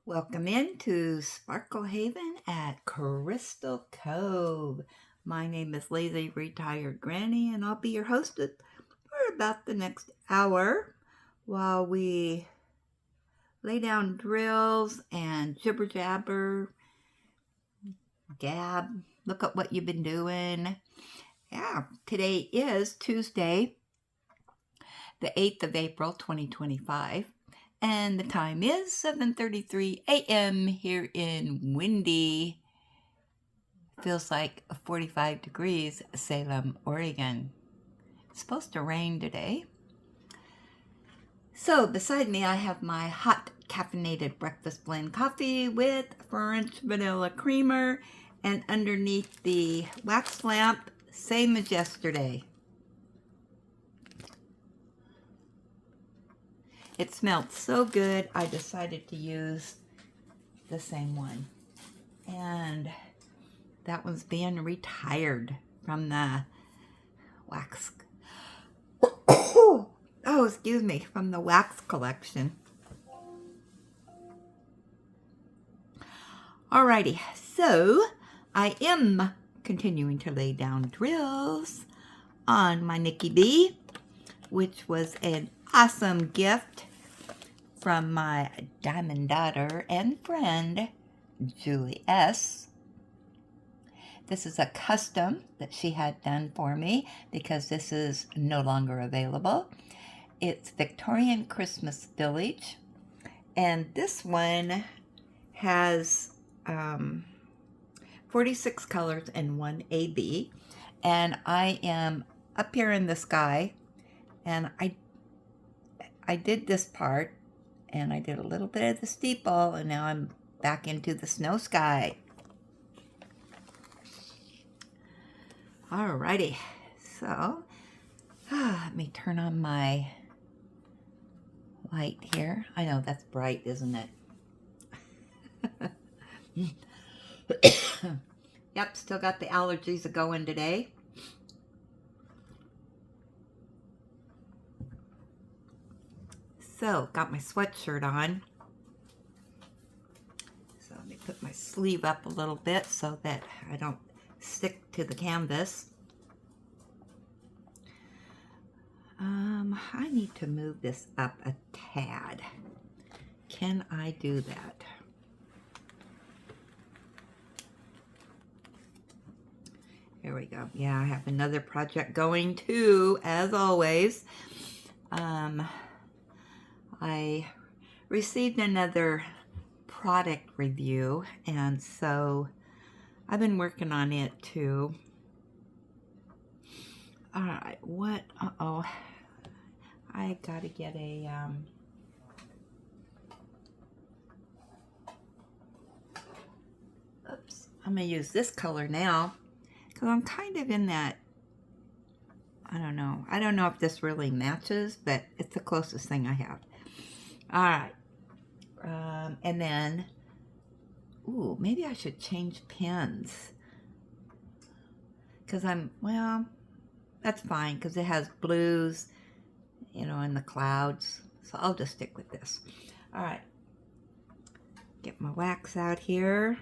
Welcome into Sparkle Haven at Crystal Cove. My name is Lazy Retired Granny, and I'll be your host for about the next hour while we lay down drills and jibber jabber, gab, look at what you've been doing. Yeah, today is Tuesday, the 8th of April, 2025. And the time is 7:33 a.m. here in windy, feels like 45 degrees, Salem, Oregon. It's supposed to rain today. So beside me I have my hot caffeinated breakfast blend coffee with French vanilla creamer, and underneath the wax lamp, same as yesterday. It smelled so good, I decided to use the same one. And that one's being retired from the wax. Excuse me, from the wax collection. Alrighty, so I am continuing to lay down drills on my Nicky B, which was an awesome gift from my diamond daughter and friend, Julie S. This is a custom that she had done for me because this is no longer available. It's Victorian Christmas Village, and this one has 46 colors and 1 AB, and I am up here in the sky, and I did this part, and I did a little bit of the steeple, and now I'm back into the snow sky. Alrighty, so let me turn on my light here. I know that's bright, isn't it? Yep, still got the allergies going today. So, got my sweatshirt on. So let me put my sleeve up a little bit so that I don't stick to the canvas. I need to move this up a tad. Can I do that? There we go. Yeah, I have another project going too, as always. I received another product review, and so I've been working on it too. Alright, what? I gotta get a, oops, I'm gonna use this color now, because I'm kind of in that, I don't know if this really matches, but it's the closest thing I have. Alright, and then, ooh, maybe I should change pens, because well, that's fine, because it has blues, and the clouds, so I'll just stick with this. Alright, get my wax out here.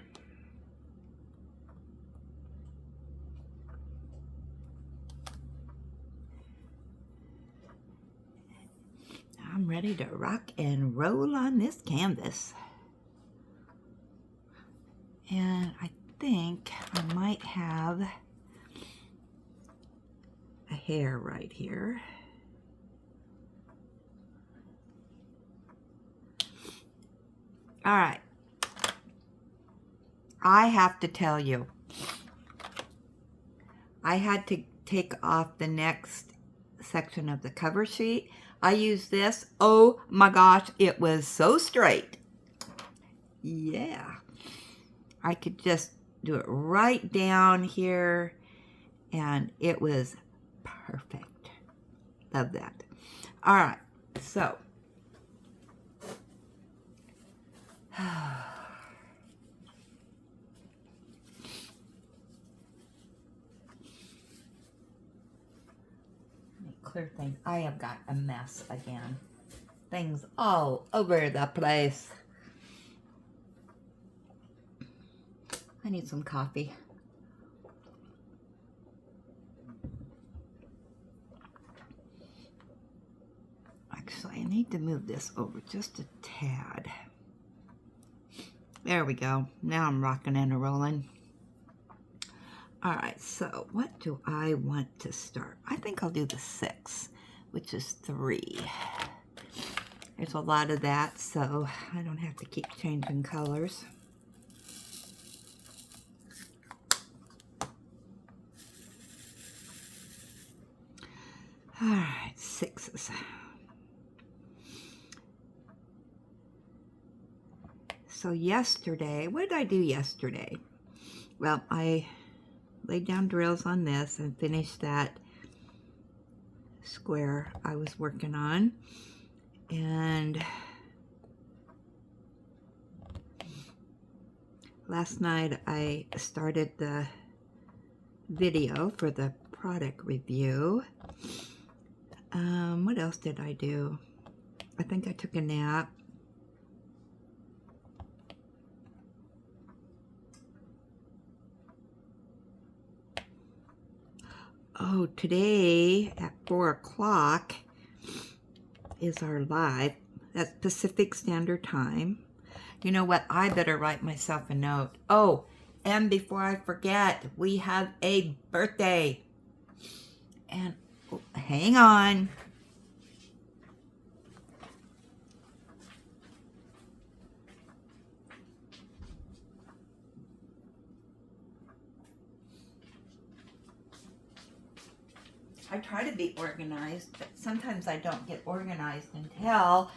I'm ready to rock and roll on this canvas. And I think I might have a hair right here. All right. I have to tell you, I had to take off the next section of the cover sheet. I used this. Oh my gosh, it was so straight. Yeah. I could just do it right down here, and it was perfect. Love that. All right, so clear things. I have got a mess again. Things all over the place. I need some coffee. Actually, I need to move this over just a tad. There we go. Now I'm rocking and rolling. All right, so what do I want to start? I think I'll do the 6, which is 3. There's a lot of that, so I don't have to keep changing colors. All right, 6s. So yesterday, what did I do yesterday? Well, I laid down drills on this and finished that square I was working on. And last night I started the video for the product review. What else did I do? I think I took a nap. Oh, today at 4 o'clock is our live. That's Pacific Standard Time. You know what? I better write myself a note. Oh, and before I forget, we have a birthday. And oh, hang on. I try to be organized, but sometimes I don't get organized until,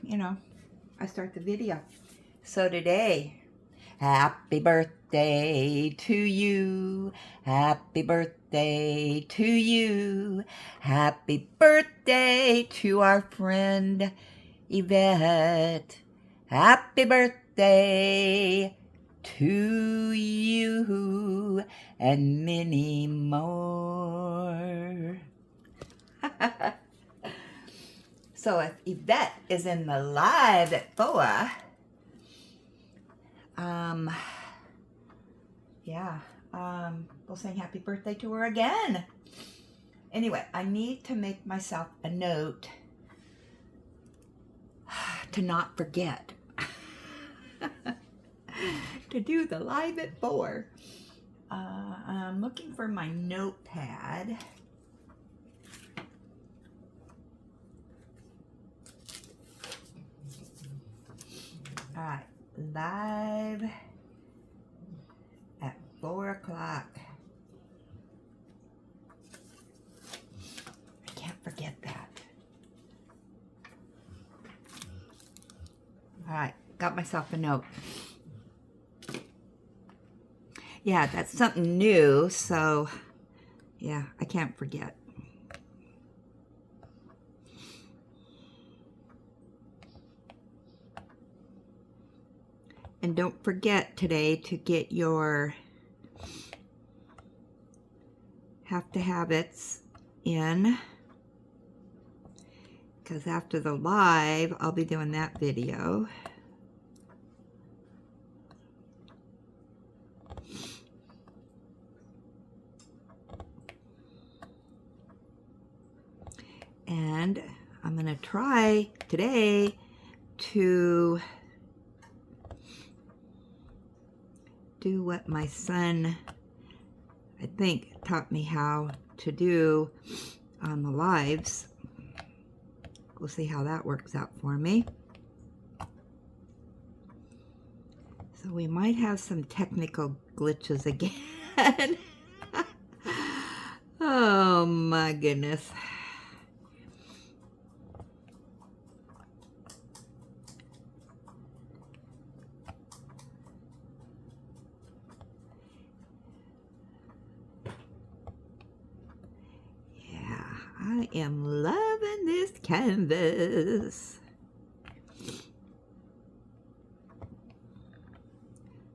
you know, I start the video. So today, happy birthday to you. Happy birthday to you. Happy birthday to our friend Yvette. Happy birthday to you and many more. So if Yvette is in the live at 4, we'll sing happy birthday to her again. Anyway, I need to make myself a note to not forget to do the live at 4. I'm looking for my notepad. All right, live at 4 o'clock. I can't forget that. All right, got myself a note. Yeah, that's something new, so yeah, I can't forget. And don't forget today to get your Have to Habits in, because after the live, I'll be doing that video. And I'm going to try today to do what my son, I think, taught me how to do on the lives. We'll see how that works out for me. So we might have some technical glitches again. Oh my goodness. I am loving this canvas.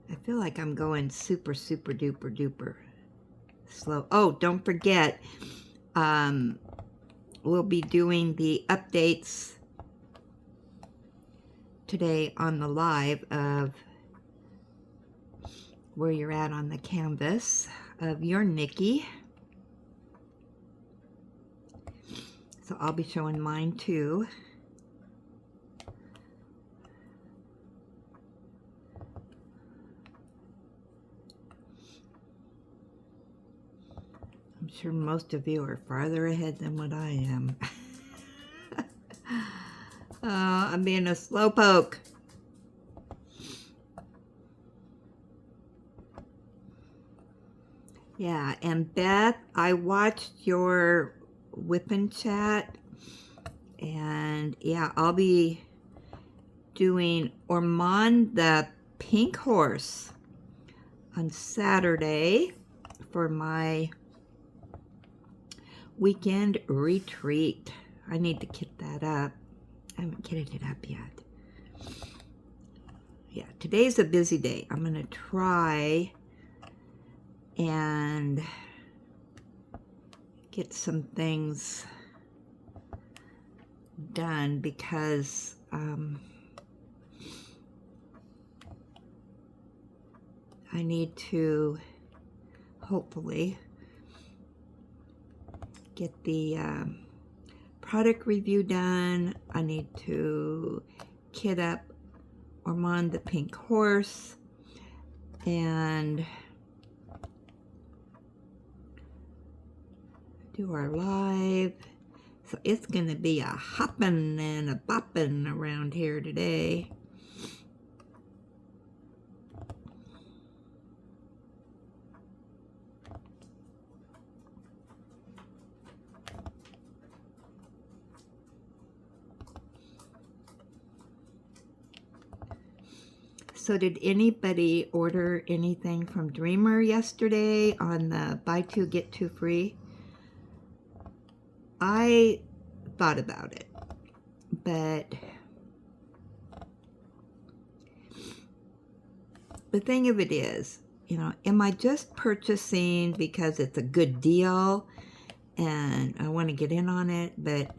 I feel like I'm going super, super duper duper slow. Oh, don't forget, we'll be doing the updates today on the live of where you're at on the canvas of your Nicky. So I'll be showing mine too. I'm sure most of you are farther ahead than what I am. Oh, I'm being a slowpoke. Yeah, and Beth, I watched your whipping chat, and yeah, I'll be doing Ormond the Pink Horse on Saturday for my weekend retreat. I need to kit that up. I haven't kitted it up yet. Yeah, today's a busy day. I'm going to try and get some things done because I need to hopefully get the product review done. I need to kit up Ormond the Pink Horse and do our live. So it's going to be a hopping and a bopping around here today. So did anybody order anything from Dreamer yesterday on the buy two, get two free? I thought about it, but the thing of it is, you know, am I just purchasing because it's a good deal and I want to get in on it, but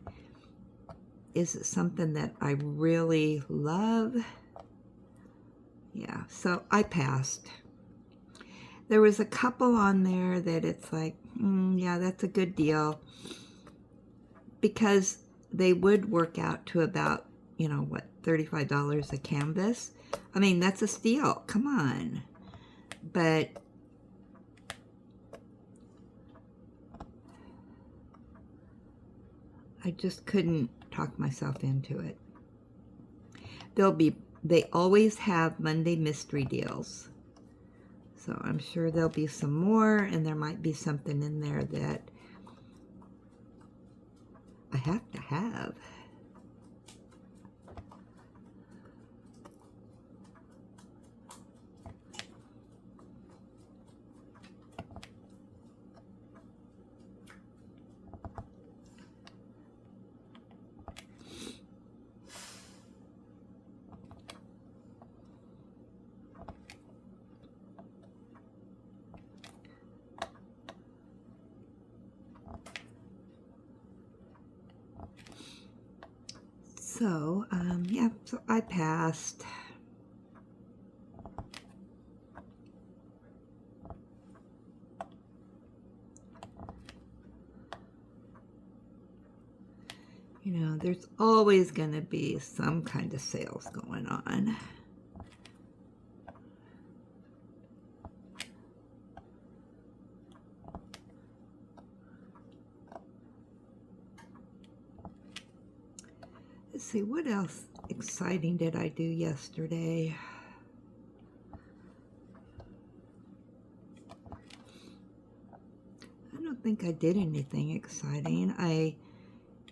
is it something that I really love? Yeah, so I passed. There was a couple on there that it's like, yeah, that's a good deal, because they would work out to about, you know, what, $35 a canvas. I mean, that's a steal. Come on. But I just couldn't talk myself into it. They always have Monday mystery deals. So I'm sure there'll be some more, and there might be something in there that I have to have. So, yeah, so I passed. You know, there's always going to be some kind of sales going on. Let's see, what else exciting did I do yesterday? I don't think I did anything exciting. I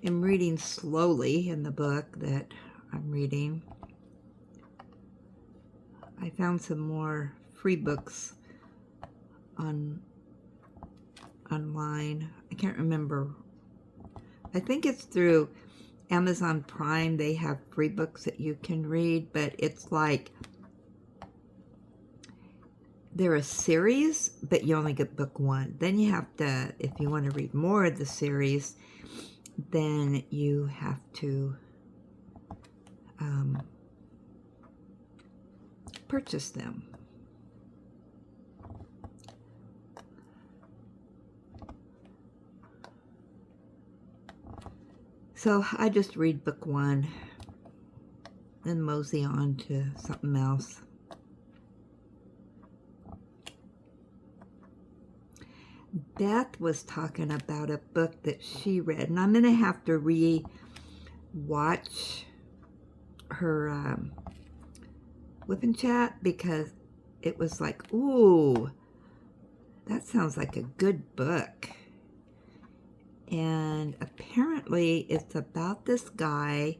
am reading slowly in the book that I'm reading. I found some more free books online. I can't remember. I think it's through Amazon Prime. They have free books that you can read, but it's like they're a series, but you only get book one. Then you have to, if you want to read more of the series, then you have to purchase them. So I just read book 1, then mosey on to something else. Beth was talking about a book that she read, and I'm going to have to re-watch her Whip and Chat, because it was like, ooh, that sounds like a good book. And apparently it's about this guy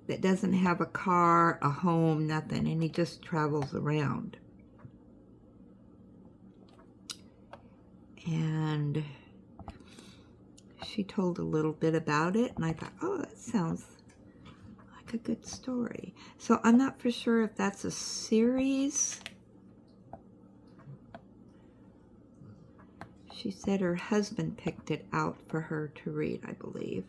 that doesn't have a car, a home, nothing, and he just travels around. And she told a little bit about it, and I thought, oh, that sounds like a good story. So I'm not for sure if that's a series. She said her husband picked it out for her to read, I believe.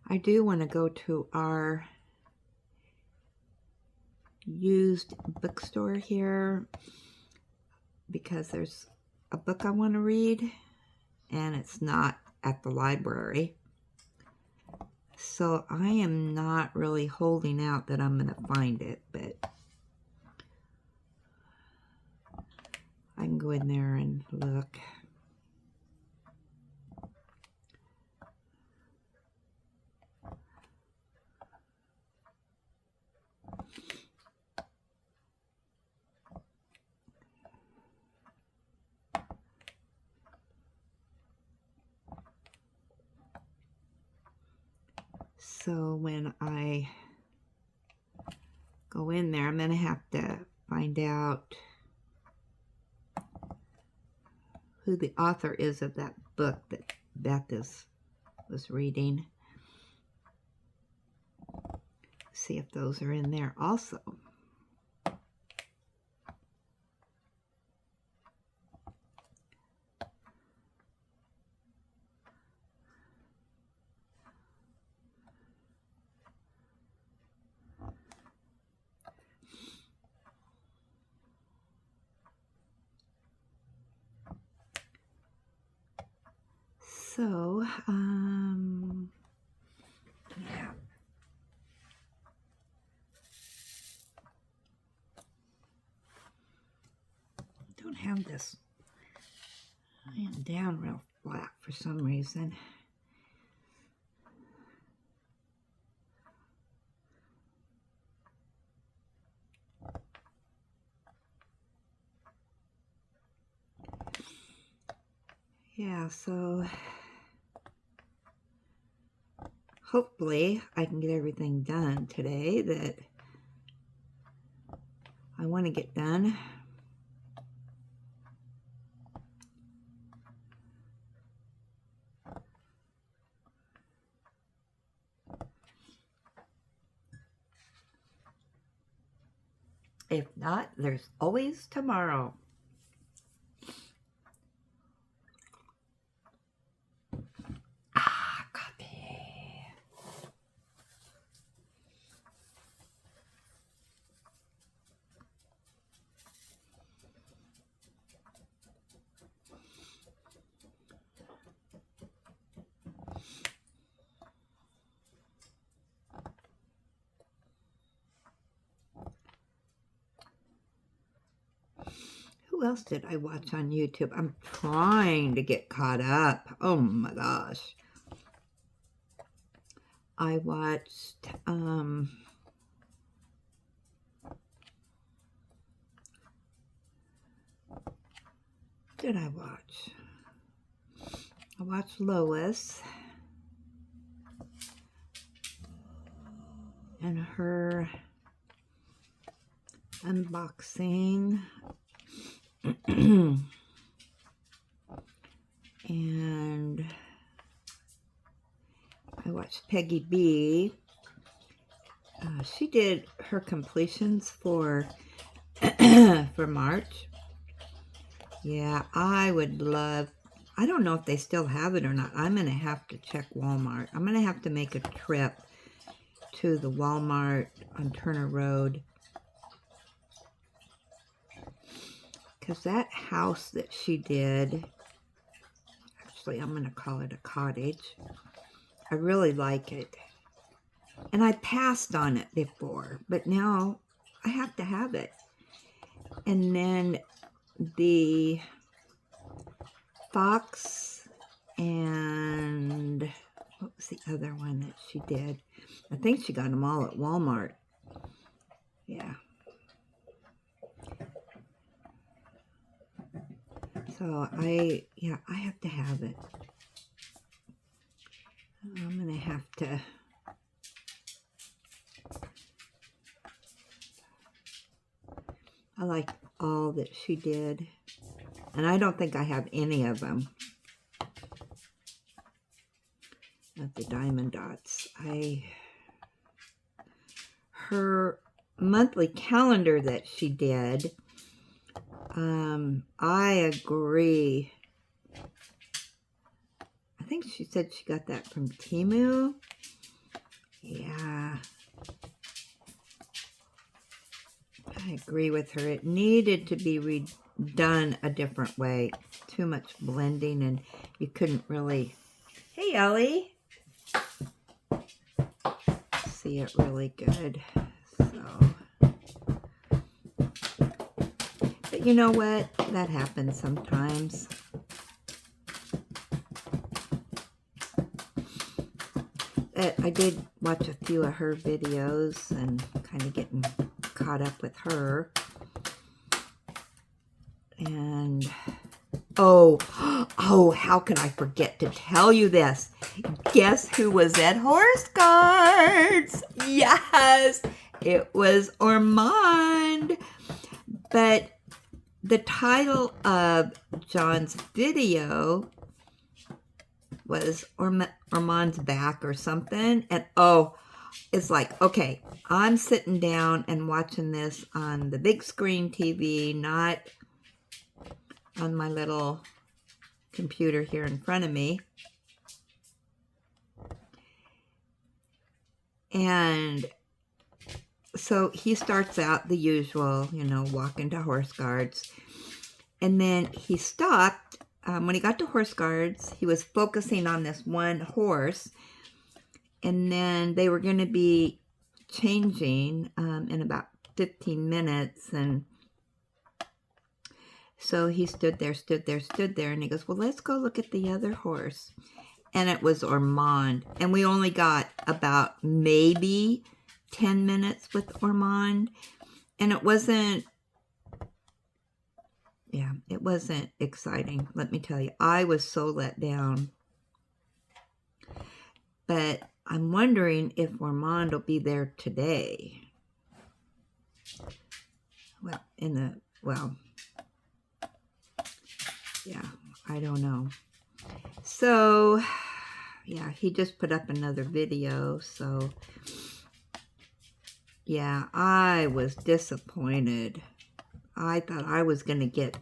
I do want to go to our used bookstore here because there's a book I want to read and it's not at the library. So I am not really holding out that I'm going to find it, but I can go in there and look. So when I go in there, I'm going to have to find out who the author is of that book that Beth was reading. See if those are in there also. So, yeah. Don't have this laying down real flat for some reason. Yeah, so hopefully I can get everything done today that I want to get done. If not, there's always tomorrow. Coffee. Who else did I watch on YouTube? I'm trying to get caught up. Oh my gosh. I watched, what did I watch? I watched Lois and her unboxing. And I watched Peggy B. She did her completions for for March. Yeah, I would love, I don't know if they still have it or not. I'm going to have to check Walmart. I'm going to have to make a trip to the Walmart on Turner Road because that house that she did, actually I'm going to call it a cottage. I really like it. And I passed on it before, but now I have to have it. And then the fox and what was the other one that she did? I think she got them all at Walmart. Yeah. So I have to have it. I'm going to have to. I like all that she did. And I don't think I have any of them. Of the diamond dots. Her monthly calendar that she did, I agree. I think she said she got that from Temu. Yeah. I agree with her. It needed to be redone a different way. Too much blending and you couldn't really... Hey, Ellie! See it really good. So, but you know what? That happens sometimes. I did watch a few of her videos and kind of getting caught up with her. And oh, how can I forget to tell you this? Guess who was at Horse Guards? Yes, it was Ormond. But the title of John's video was Ormond's back or something. And oh, it's like, okay, I'm sitting down and watching this on the big screen TV, not on my little computer here in front of me. And so he starts out the usual, you know, walking to Horse Guards. And then he stopped. When he got to Horse Guards, he was focusing on this one horse. And then they were going to be changing in about 15 minutes. And so he stood there, and he goes, well, let's go look at the other horse. And it was Ormond. And we only got about maybe 10 minutes with Ormond. And it wasn't, it wasn't exciting, let me tell you. I was so let down. But I'm wondering if Ormond will be there today. Well, yeah, I don't know. So, yeah, he just put up another video, so, yeah, I was disappointed. I thought I was going to get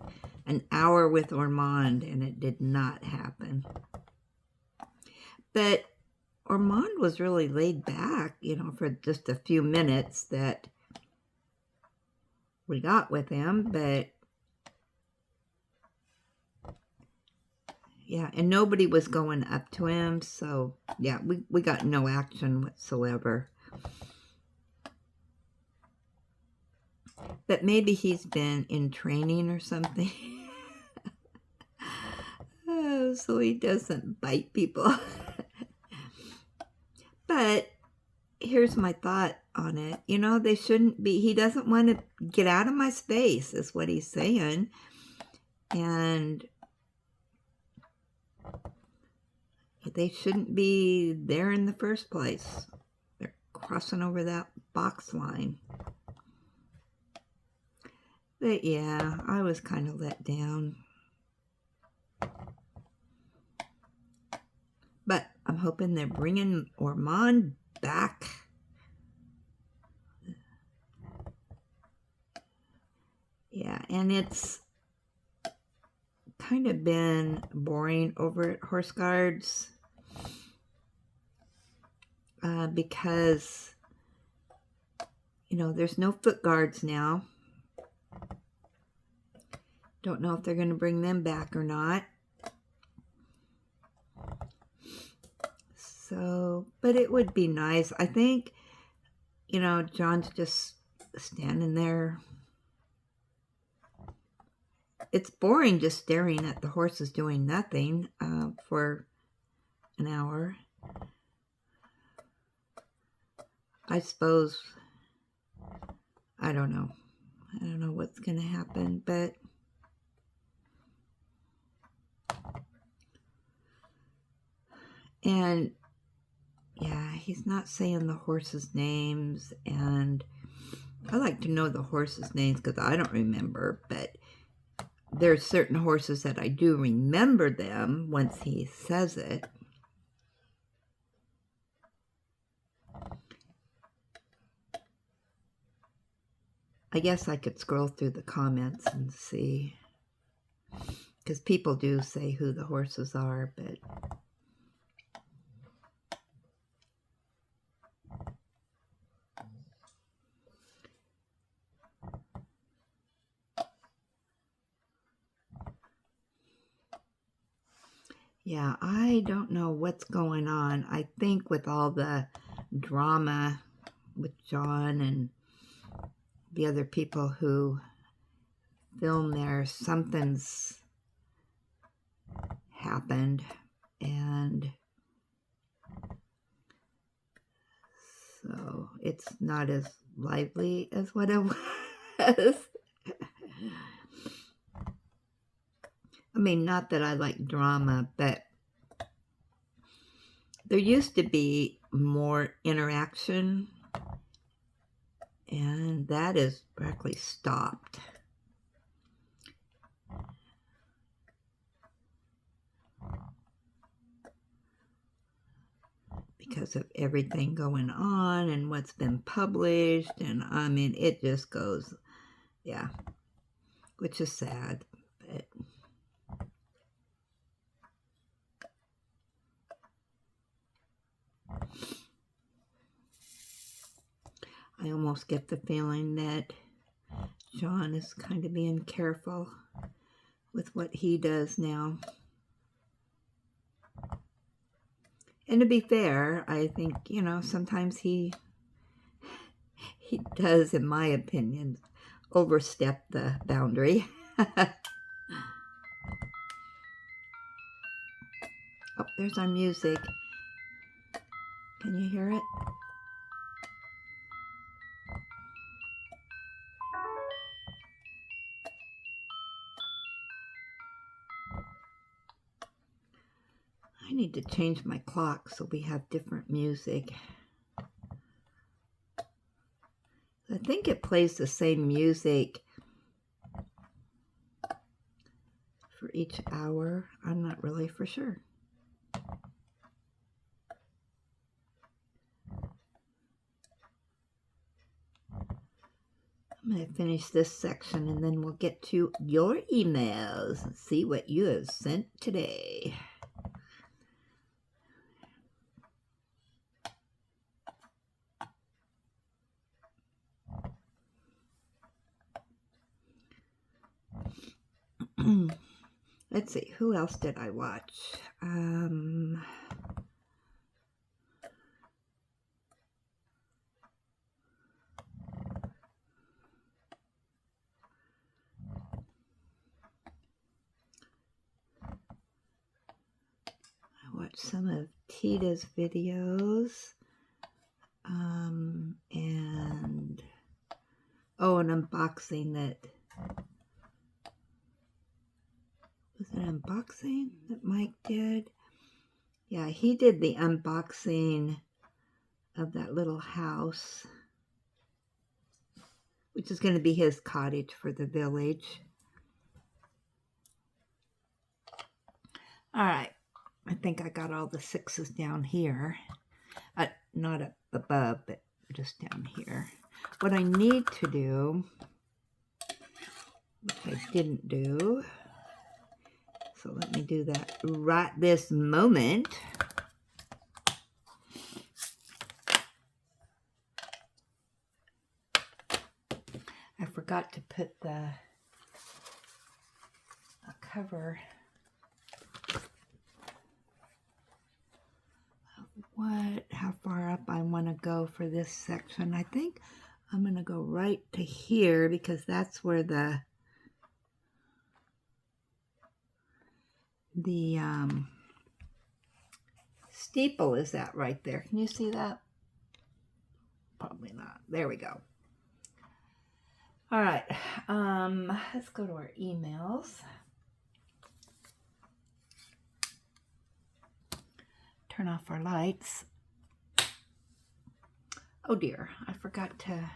an hour with Ormond, and it did not happen. But Ormond was really laid back, you know, for just a few minutes that we got with him, but yeah, and nobody was going up to him, so yeah, we got no action whatsoever. But maybe he's been in training or something. Oh, so he doesn't bite people. But here's my thought on it. You know, they shouldn't be, he doesn't want to get out of my space, is what he's saying. And they shouldn't be there in the first place. They're crossing over that box line. But yeah, I was kind of let down. But I'm hoping they're bringing Ormond back. Yeah, and it's kind of been boring over at Horse Guards because, you know, there's no foot guards now. Don't know if they're going to bring them back or not. So, but it would be nice. I think, you know, John's just standing there. It's boring just staring at the horses doing nothing for an hour. I suppose, I don't know. I don't know what's going to happen, but and yeah, he's not saying the horses' names, and I like to know the horses' names because I don't remember, but there's certain horses that I do remember them once he says it. I guess I could scroll through the comments and see, because people do say who the horses are, but yeah, I don't know what's going on. I think with all the drama with John and the other people who film there, something's happened, and so it's not as lively as what it was. I mean, not that I like drama, but there used to be more interaction, and that is practically stopped. Because of everything going on and what's been published, and I mean, it just goes, yeah, which is sad, but I almost get the feeling that John is kind of being careful with what he does now. And to be fair, I think, you know, sometimes he does, in my opinion, overstep the boundary. Oh, there's our music. Can you hear it? I need to change my clock so we have different music. I think it plays the same music for each hour. I'm not really for sure. I'm going to finish this section and then we'll get to your emails and see what you have sent today. Let's see, who else did I watch? I watched some of Tita's videos, and an unboxing that was an unboxing that Mike did. Yeah, he did the unboxing of that little house, which is going to be his cottage for the village. All right, I think I got all the 6s down here. Not up above, but just down here. What I need to do, which I didn't do, so let me do that right this moment. I forgot to put the cover how far up I want to go for this section. I think I'm going to go right to here because that's where the steeple is at right there. Can you see that? Probably not. There we go. All right. Let's go to our emails. Turn off our lights. Oh dear, I forgot to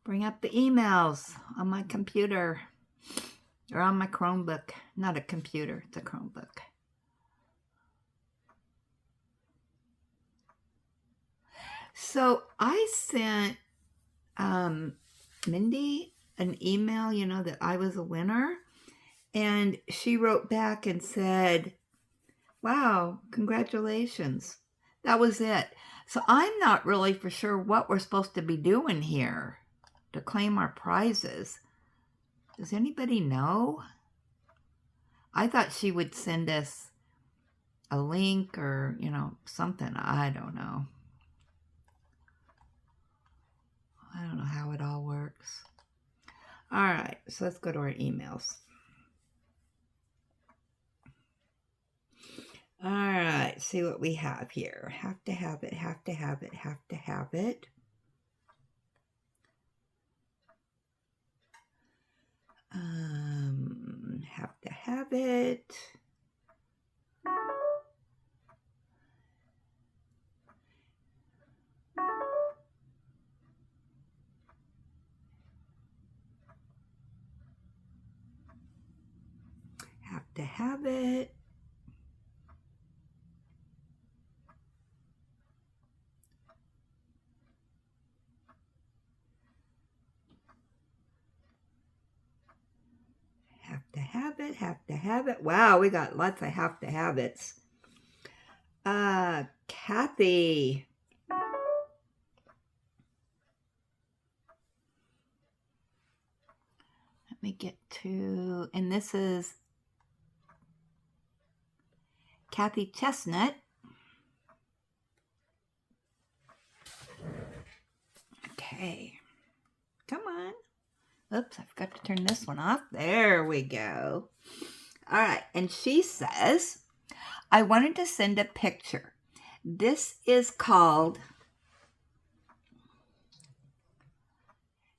bring up the emails on my computer or on my Chromebook. Not a computer, it's a Chromebook. So I sent Mindy an email, you know, that I was a winner. And she wrote back and said, wow, congratulations. That was it. So I'm not really for sure what we're supposed to be doing here to claim our prizes. Does anybody know? I thought she would send us a link or, you know, something. I don't know. I don't know how it all works. All right, so let's go to our emails. All right, see what we have here. Have to have it, have to have it, have to have it. Have to have it. Have to have it. Have to have it, have to have it. Wow, we got lots of have to have it's. Kathy. Let me get to, and this is Kathy Chestnut. Okay, come on. Oops, I forgot to turn this one off. There we go. All right, and she says, I wanted to send a picture. This is called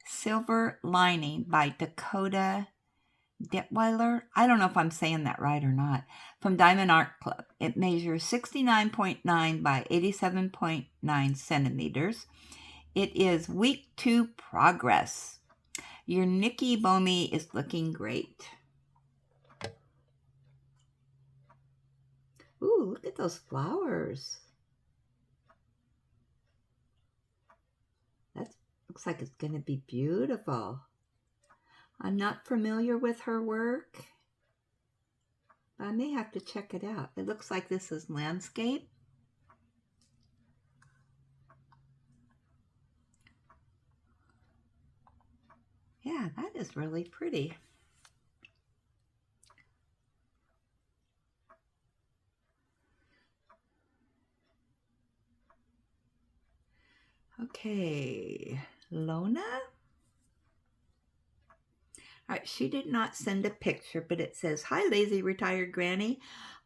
Silver Lining by Dakota Detweiler. I don't know if I'm saying that right or not. From Diamond Art Club. It measures 69.9 by 87.9 centimeters. It is week 2 progress. Your Nicky Boehme is looking great. Ooh, look at those flowers. That looks like it's going to be beautiful. I'm not familiar with her work. I may have to check it out. It looks like this is landscape. Yeah, that is really pretty. Okay, Lona? All right, she did not send a picture, but it says, hi, lazy retired granny.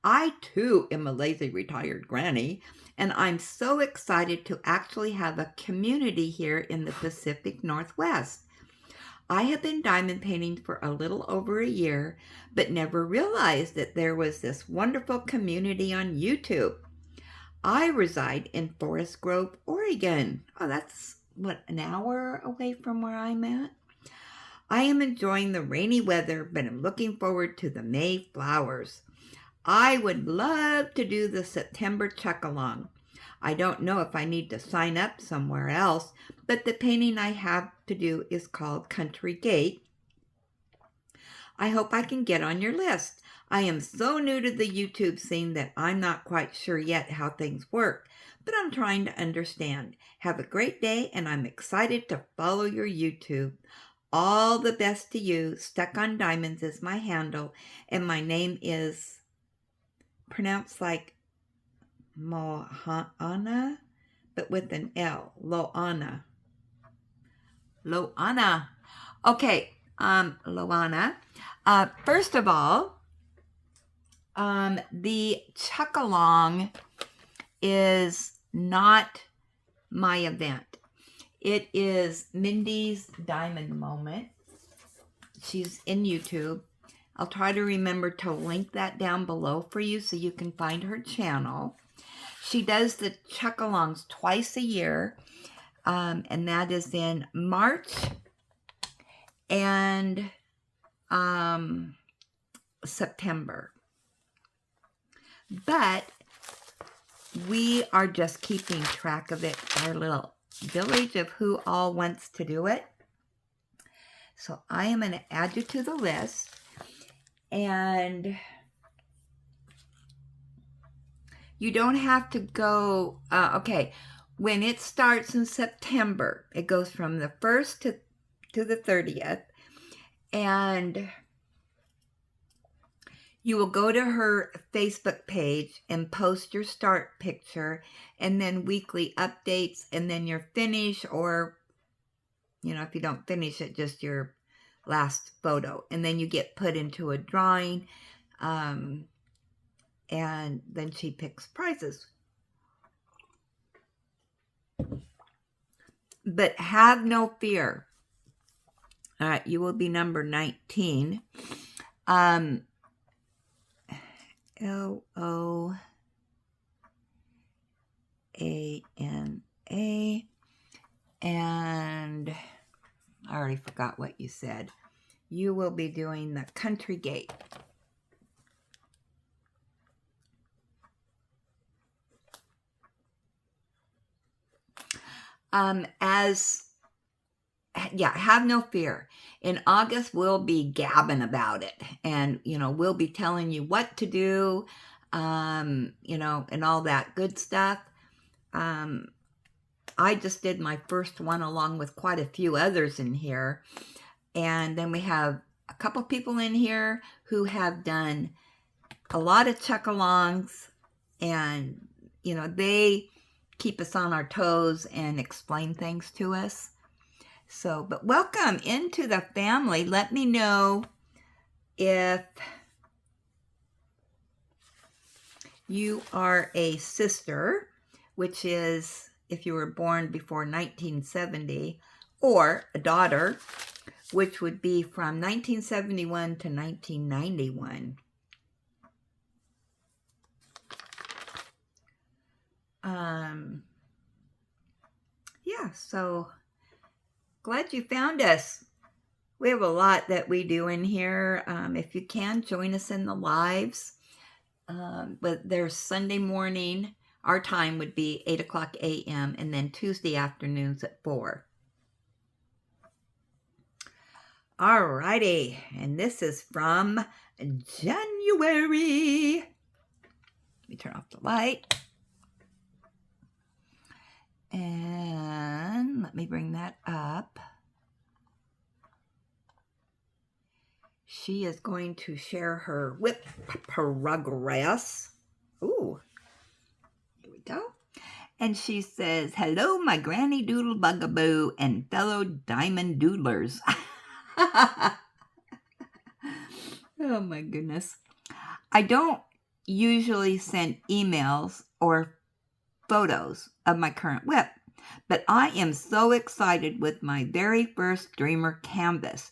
I, too, am a lazy retired granny, and I'm so excited to actually have a community here in the Pacific Northwest. I have been diamond painting for a little over a year, but never realized that there was this wonderful community on YouTube. I reside in Forest Grove, Oregon. Oh, that's, what, an hour away from where I'm at? I am enjoying the rainy weather, but I'm looking forward to the May flowers. I would love to do the September Chuckalong. I don't know if I need to sign up somewhere else, but the painting I have to do is called Country Gate. I hope I can get on your list. I am so new to the YouTube scene that I'm not quite sure yet how things work, but I'm trying to understand. Have a great day, and I'm excited to follow your YouTube. All the best to you. Stuck on Diamonds is my handle, and my name is pronounced like Mohana, but with an L. Loana. Loana. Okay, Loana. First of all, the Chuckalong is not my event. It is Mindy's Diamond Moment. She's in YouTube. I'll try to remember to link that down below for you so you can find her channel. She does the Chuckalongs twice a year, and that is in March and September. But we are just keeping track of it, our little village of who all wants to do it. So I am going to add you to the list. And you don't have to go, okay, when it starts in September, it goes from the 1st to the 30th. And you will go to her Facebook page and post your start picture and then weekly updates and then your finish, or, you know, if you don't finish it, just your last photo. And then you get put into a drawing, and then she picks prizes. But have no fear. All right, you will be number 19. Loana, and I already forgot what you said. You will be doing the Country Gate. Have no fear. In August, we'll be gabbing about it, and, you know, we'll be telling you what to do, you know, and all that good stuff. I just did my first one along with quite a few others in here. And then we have a couple people in here who have done a lot of Chuckalongs, and, you know, they keep us on our toes and explain things to us. So, but welcome into the family. Let me know if you are a sister, which is if you were born before 1970, or a daughter, which would be from 1971 to 1991. So glad you found us. We have a lot that we do in here. If you can, join us in the lives. But there's Sunday morning. Our time would be 8 o'clock a.m. and then Tuesday afternoons at 4. Alrighty, and this is from January. Let me turn off the light. And let me bring that up. She is going to share her whip progress. Ooh, here we go. And she says, "Hello, my granny doodle bugaboo and fellow diamond doodlers." Oh my goodness. I don't usually send emails or photos of my current whip, but I am so excited with my very first Dreamer canvas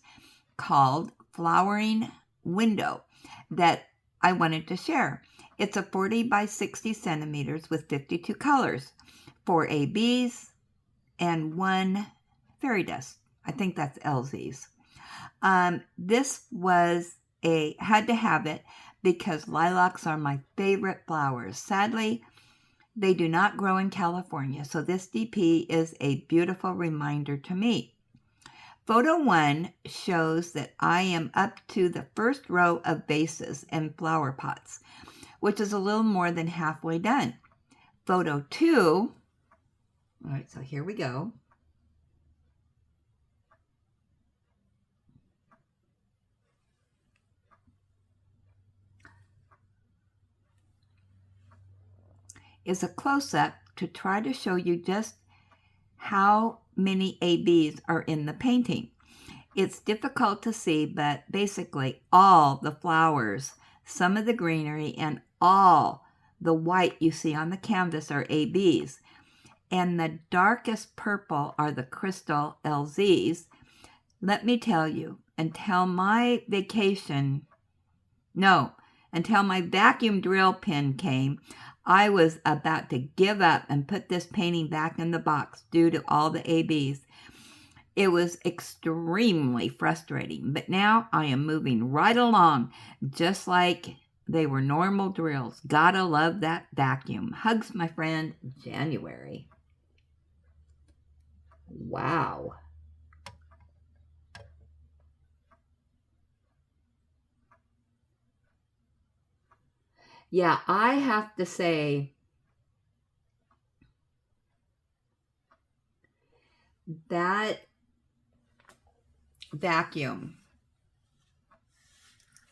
called Flowering Window that I wanted to share. It's a 40 by 60 centimeters with 52 colors, 4 ABs, and 1 fairy dust. I think that's LZ's. This was had to have it because lilacs are my favorite flowers. Sadly, they do not grow in California, so this DP is a beautiful reminder to me. Photo 1 shows that I am up to the first row of vases and flower pots, which is a little more than halfway done. Photo 2, all right, so here we go. Is a close-up to try to show you just how many ABs are in the painting. It's difficult to see, but basically all the flowers, some of the greenery, and all the white you see on the canvas are ABs. And the darkest purple are the crystal LZs. Let me tell you, until my vacuum drill pen came, I was about to give up and put this painting back in the box due to all the ABs. It was extremely frustrating, but now I am moving right along, just like they were normal drills. Gotta love that vacuum. Hugs, my friend, January. Wow. Yeah, I have to say that vacuum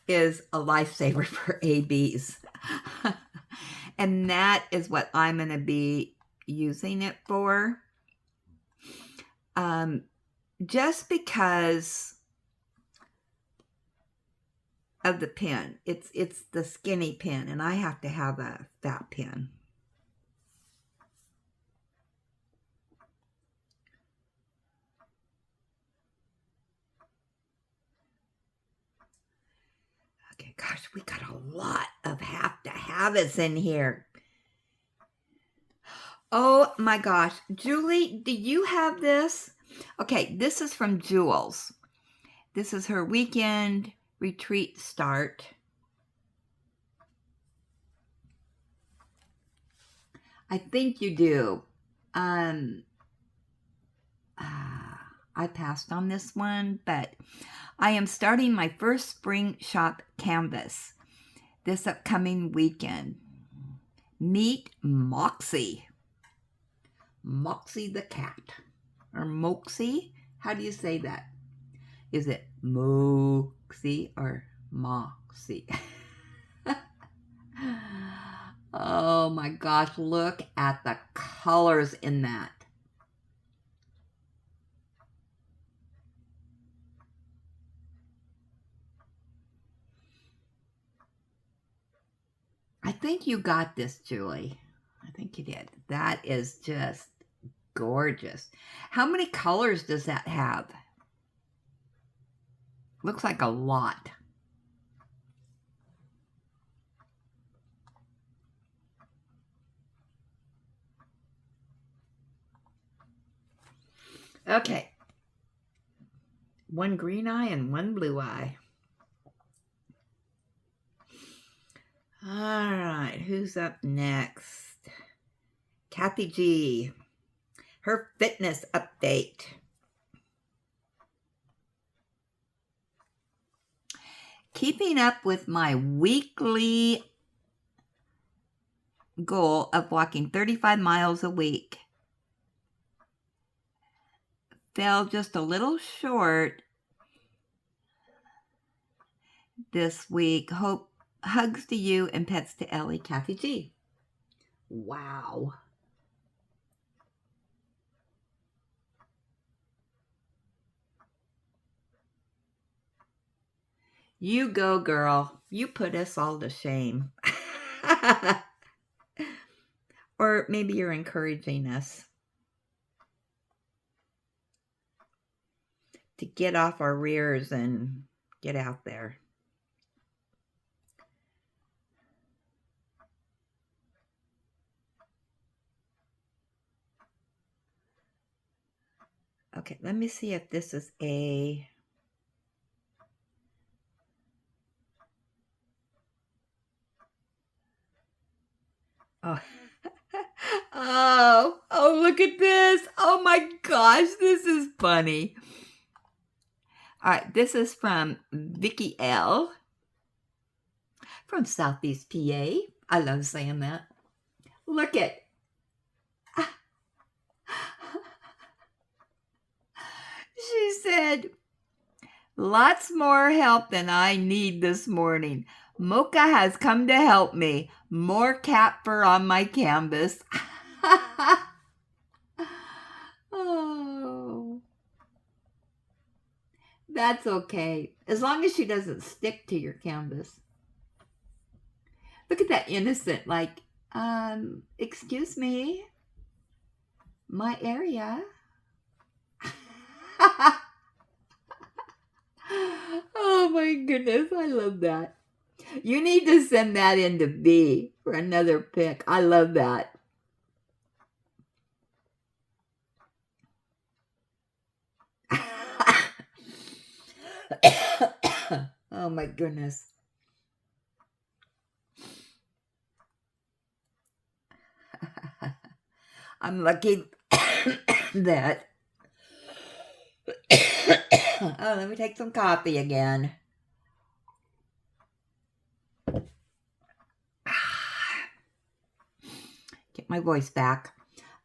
is a lifesaver for ABs. And that is what I'm going to be using it for. Just because of the pen. It's the skinny pen, and I have to have a fat pen. Okay, gosh, we got a lot of have to have-it's in here. Oh my gosh. Julie, do you have this? Okay, this is from Jules. This is her weekend retreat start. I think you do. I passed on this one, but I am starting my first spring shop canvas this upcoming weekend. Meet Moxie. Moxie the cat. Or Moxie? How do you say that? Is it Moxie or Moxie? Oh my gosh, look at the colors in that. I think you got this, Julie. I think you did. That is just gorgeous. How many colors does that have? Looks like a lot. Okay. One green eye and one blue eye. All right, who's up next? Kathy G. Her fitness update. Keeping up with my weekly goal of walking 35 miles a week. Fell just a little short this week. Hope hugs to you and pets to Ellie, Kathy G. Wow. You go, girl. You put us all to shame. Or maybe you're encouraging us to get off our rears and get out there. Okay, let me see if this is a... Oh. Oh, look at this. Oh my gosh, this is funny. All right, this is from Vicky L. from Southeast PA. I love saying that. Look at. She said, lots more help than I need this morning. Mocha has come to help me. More cat fur on my canvas. Oh, that's okay. As long as she doesn't stick to your canvas. Look at that innocent, like, excuse me, my area. Oh my goodness, I love that. You need to send that in to B for another pick. I love that. Oh my goodness. I'm lucky that. Oh, let me take some coffee again. Get my voice back.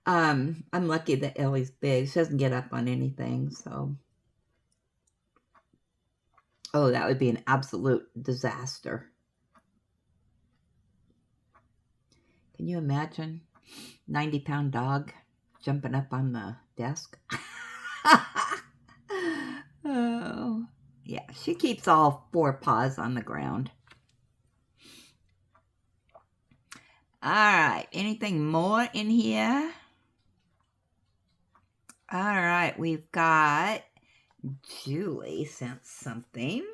I'm lucky that Ellie's big. She doesn't get up on anything, so. Oh, that would be an absolute disaster. Can you imagine? 90-pound dog jumping up on the desk. Oh, yeah, she keeps all 4 paws on the ground. All right, anything more in here? All right, we've got Julie sent something.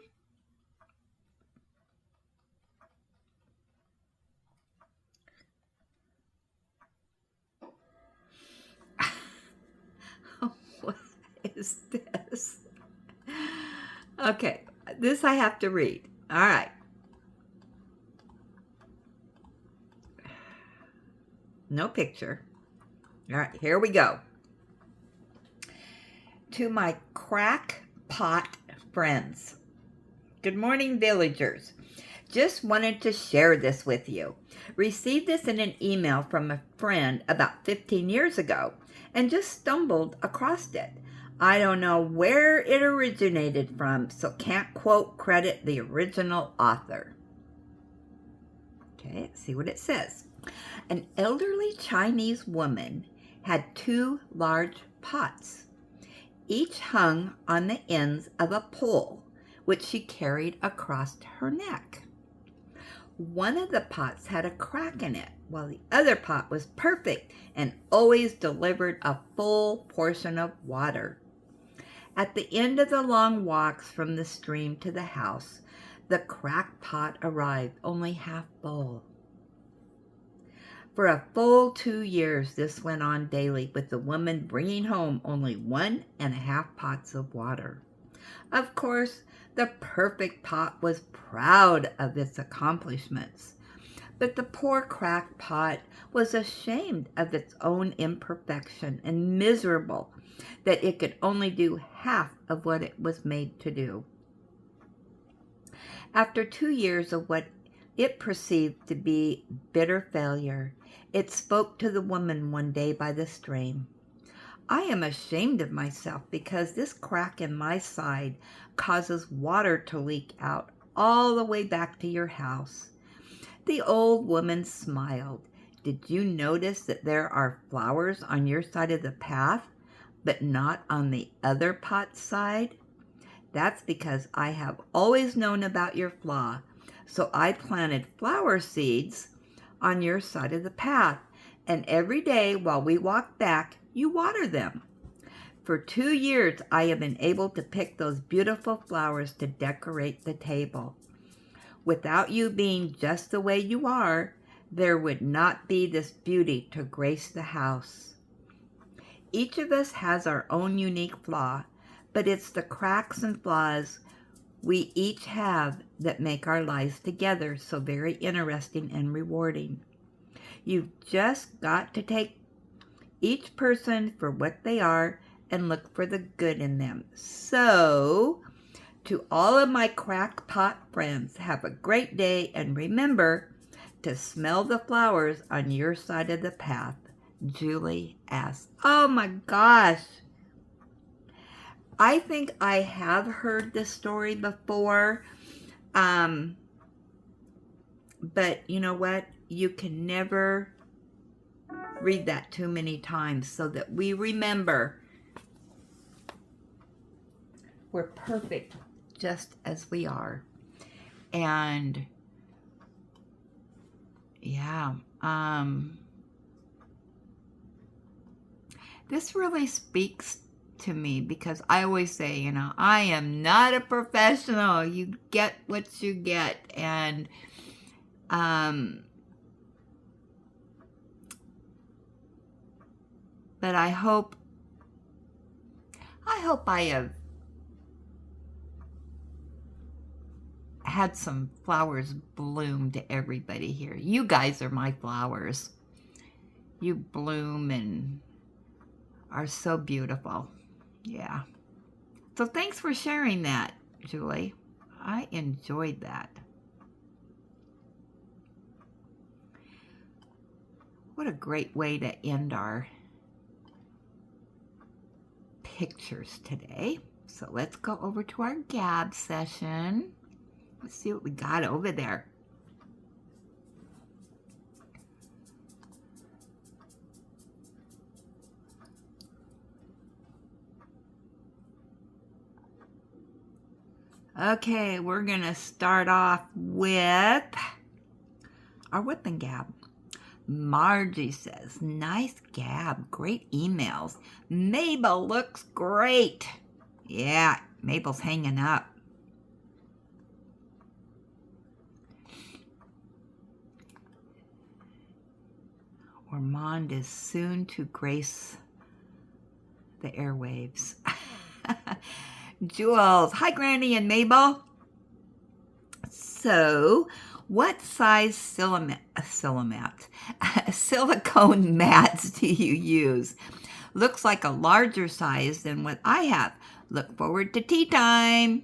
What is this? Okay, this I have to read. All right. No picture. All right, here we go. To my crackpot friends. Good morning, villagers. Just wanted to share this with you. Received this in an email from a friend about 15 years ago and just stumbled across it. I don't know where it originated from, so can't quote credit the original author. Okay, let's see what it says. An elderly Chinese woman had 2 large pots, each hung on the ends of a pole, which she carried across her neck. One of the pots had a crack in it, while the other pot was perfect and always delivered a full portion of water. At the end of the long walks from the stream to the house, the cracked pot arrived only half full. For a full 2 years, this went on daily, with the woman bringing home only 1.5 pots of water. Of course, the perfect pot was proud of its accomplishments, but the poor cracked pot was ashamed of its own imperfection and miserable that it could only do half of what it was made to do. After 2 years of what it perceived to be bitter failure, it spoke to the woman one day by the stream. I am ashamed of myself because this crack in my side causes water to leak out all the way back to your house. The old woman smiled. Did you notice that there are flowers on your side of the path, but not on the other pot's side? That's because I have always known about your flaw, so I planted flower seeds on your side of the path, and every day while we walk back, you water them. For 2 years, I have been able to pick those beautiful flowers to decorate the table. Without you being just the way you are, there would not be this beauty to grace the house. Each of us has our own unique flaw, but it's the cracks and flaws we each have that make our lives together so very interesting and rewarding. You've just got to take each person for what they are and look for the good in them. So, To all of my crackpot friends, have a great day, and remember to smell the flowers on your side of the path. Julie asks. Oh my gosh. I think I have heard this story before. But you know what? You can never read that too many times, so that we remember we're perfect just as we are. And yeah, this really speaks to me, because I always say, you know, I am not a professional. You get what you get. And but I hope I have had some flowers bloom to everybody here. You guys are my flowers. You bloom and are so beautiful. Yeah. So thanks for sharing that, Julie. I enjoyed that. What a great way to end our pictures today. So let's go over to our gab session. Let's see what we got over there. Okay, we're going to start off with our whip and gab. Margie says, nice gab, great emails. Mabel looks great. Yeah, Mabel's hanging up. Ormond is soon to grace the airwaves. Jules, hi Granny and Mabel. So, what size silicone mats do you use? Looks like a larger size than what I have. Look forward to tea time.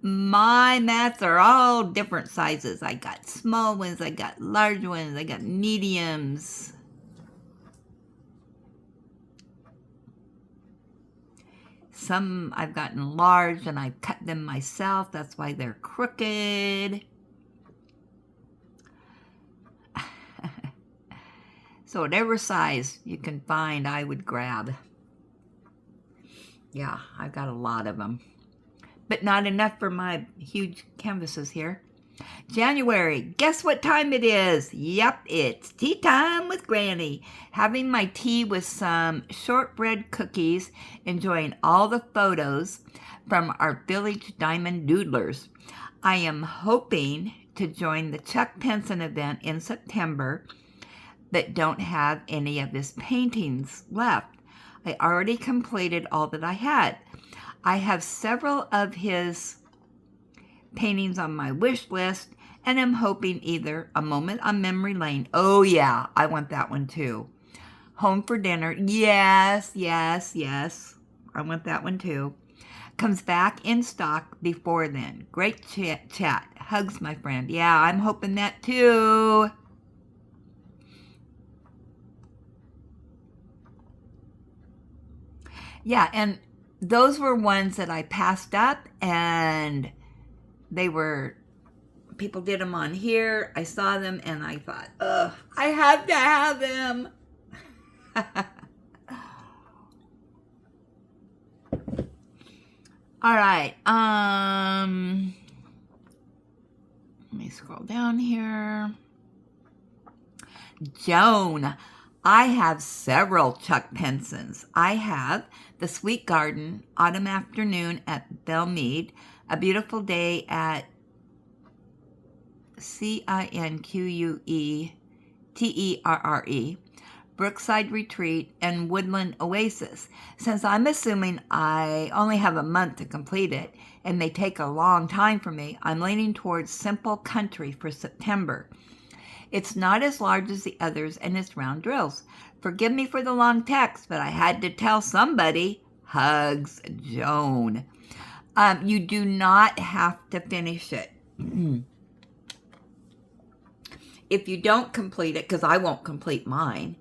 My mats are all different sizes. I got small ones, I got large ones, I got mediums. Some I've gotten large and I cut them myself. That's why they're crooked. So whatever size you can find, I would grab. Yeah, I've got a lot of them. But not enough for my huge canvases here. January, guess what time it is? Yep, it's tea time with Granny. Having my tea with some shortbread cookies, enjoying all the photos from our village diamond doodlers. I am hoping to join the Chuck Penson event in September, but don't have any of his paintings left. I already completed all that I had. I have several of his paintings on my wish list, and I'm hoping either A Moment on Memory Lane. Oh yeah, I want that one too. Home for Dinner. Yes. I want that one too. Comes back in stock before then. Great chat. Hugs, my friend. Yeah, I'm hoping that too. Yeah, and those were ones that I passed up, and they were, people did them on here. I saw them and I thought, ugh, I have to have them. All right. Let me scroll down here. Joan, I have several Chuck Pensons. I have The Sweet Garden, Autumn Afternoon at Belmead, A Beautiful Day at Cinqueterre, Brookside Retreat, and Woodland Oasis. Since I'm assuming I only have a month to complete it and they take a long time for me, I'm leaning towards Simple Country for September. It's not as large as the others and it's round drills. Forgive me for the long text, but I had to tell somebody. Hugs, Joan. You do not have to finish it. If you don't complete it, because I won't complete mine,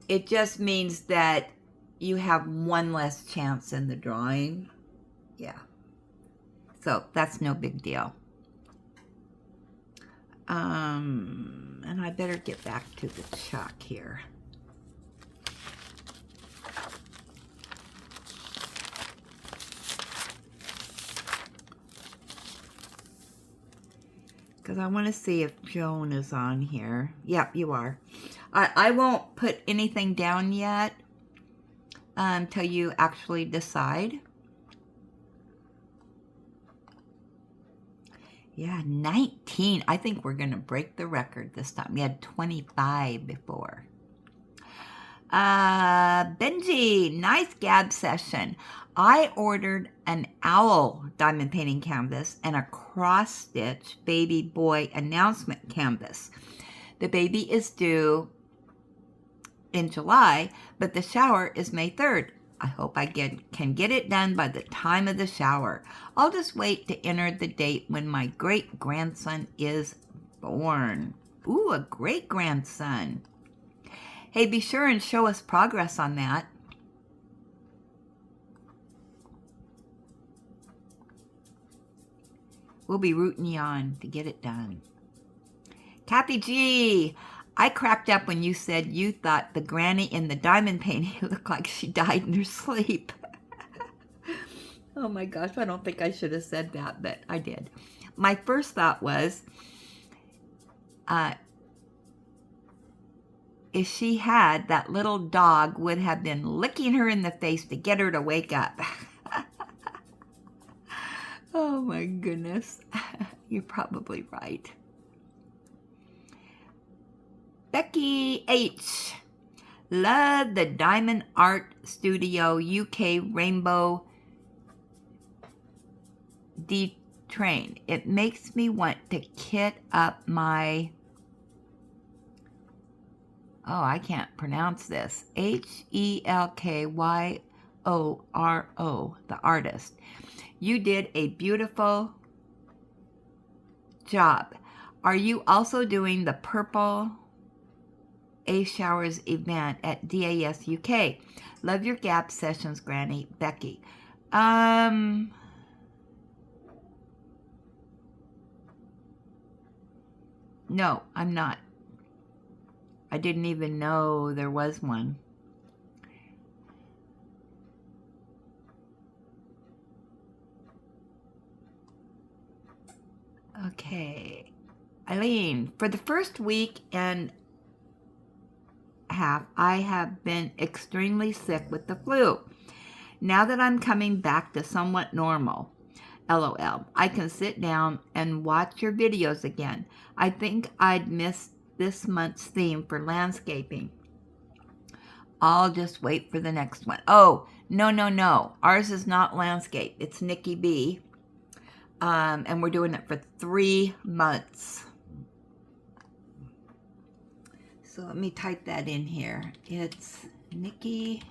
it just means that you have one less chance in the drawing. Yeah. So that's no big deal. And I better get back to the chuck here. Because I want to see if Joan is on here. Yep, you are. I won't put anything down yet until you actually decide. Yeah, 19. I think we're going to break the record this time. We had 25 before. Benji, nice gab session. I ordered an owl diamond painting canvas and a cross-stitch baby boy announcement canvas. The baby is due in July, but the shower is May 3rd. I hope I can get it done by the time of the shower. I'll just wait to enter the date when my great-grandson is born. Ooh, a great-grandson. Hey, be sure and show us progress on that. We'll be rooting you on to get it done. Kathy G, I cracked up when you said you thought the granny in the diamond painting looked like she died in her sleep. Oh my gosh, I don't think I should have said that, but I did. My first thought was, if she had, that little dog would have been licking her in the face to get her to wake up. Oh my goodness. You're probably right. Becky H. Love the Diamond Art Studio UK Rainbow D-Train. It makes me want to kit up my... Oh, I can't pronounce this. Helkyoro, the artist. You did a beautiful job. Are you also doing the Purple A Showers event at DAS UK? Love your gap sessions, Granny. Becky. No, I'm not. I didn't even know there was one. Okay. Eileen, for the first week and a half, I have been extremely sick with the flu. Now that I'm coming back to somewhat normal, LOL, I can sit down and watch your videos again. I think I'd missed this month's theme for landscaping. I'll just wait for the next one. Oh, no. Ours is not landscape. It's Nicky B. And we're doing it for 3 months. So let me type that in here. It's Nicky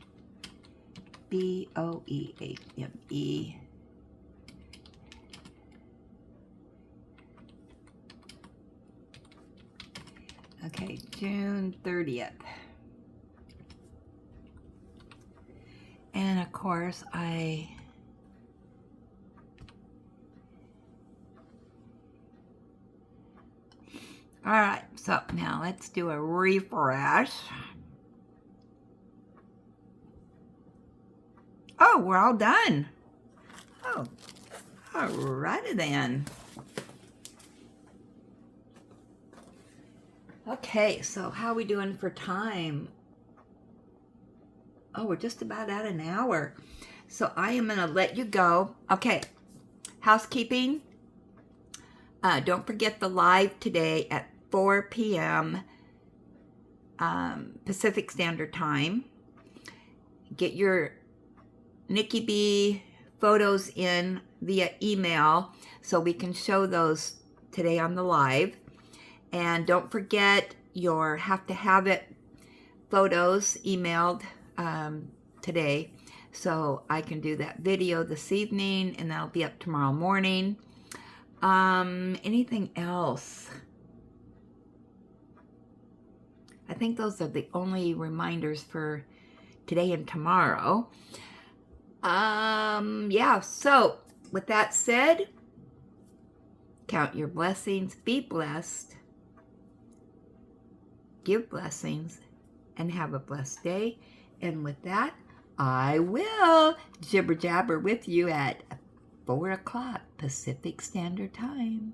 Boehme. Okay, June 30th. And of course, all right, so now let's do a refresh. Oh, we're all done. Oh, all righty then. Okay, so how are we doing for time? Oh, we're just about at an hour. So I am going to let you go. Okay, housekeeping. Don't forget the live today at 4 p.m. Pacific Standard Time. Get your Nicky B photos in via email so we can show those today on the live. And don't forget your have to have it photos emailed today So I can do that video this evening, and that'll be up tomorrow morning. Anything else? I think those are the only reminders for today and tomorrow. Yeah, so with that said, count your blessings, be blessed, give blessings, and have a blessed day. And with that, I will jibber jabber with you at 4 o'clock Pacific Standard Time.